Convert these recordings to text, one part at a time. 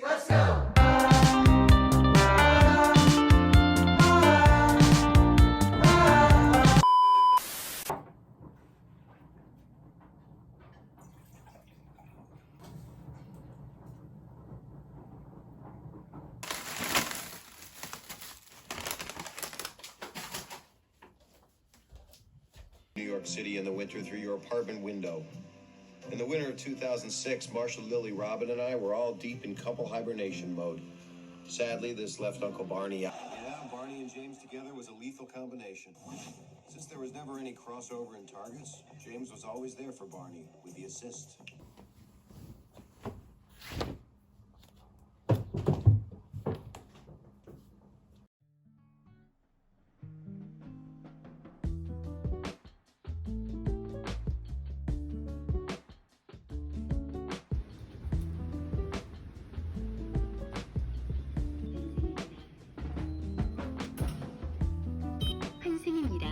Let's go! New York City in the winter through your apartment window. In the winter of 2006, Marshall, Lily, Robin, and I were all deep in couple hibernation mode. Sadly, this left Uncle Barney out. Yeah, Barney and James together was a lethal combination. Since there was never any crossover in targets, James was always there for Barney with the assist. 환승입니다.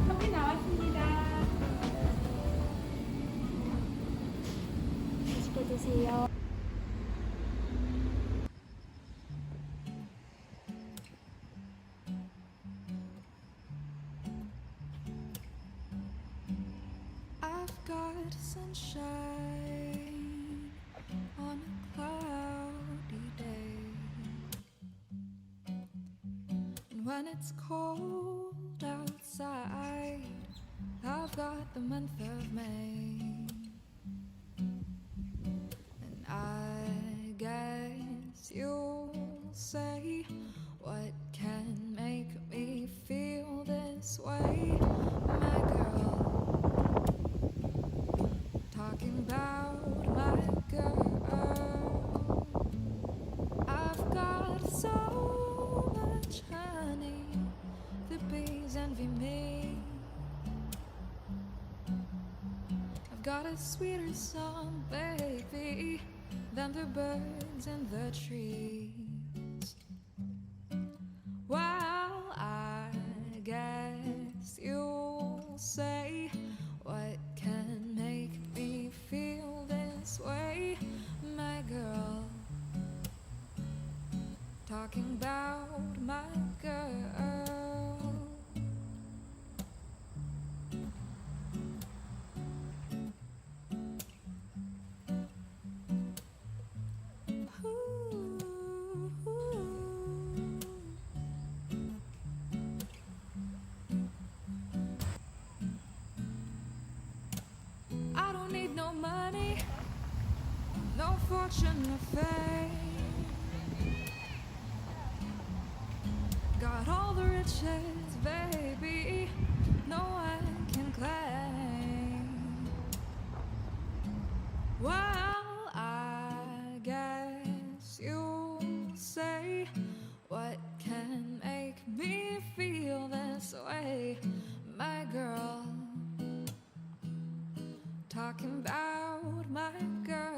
커피 나왔습니다. 맛있게 드세요. I've got sunshine on a cloudy day, and when it's cold outside, I've got the month of May, and I guess you'll say, what can make me feel this way, my girl? Talking about my girl. I've got so much honey, the bees envy me. I've got a sweeter song, baby, than the birds in the trees. Well, I guess you'll say, what can make me feel this way, my girl? Talking about my girl. I fortune or fame. Got all the riches, baby, no one can claim. Well, I guess you'll say, what can make me feel this way? My girl, talking about my girl.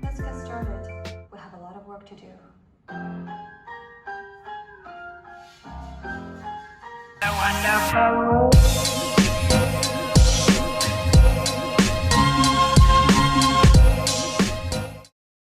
Let's get started. We have a lot of work to do. The wonderful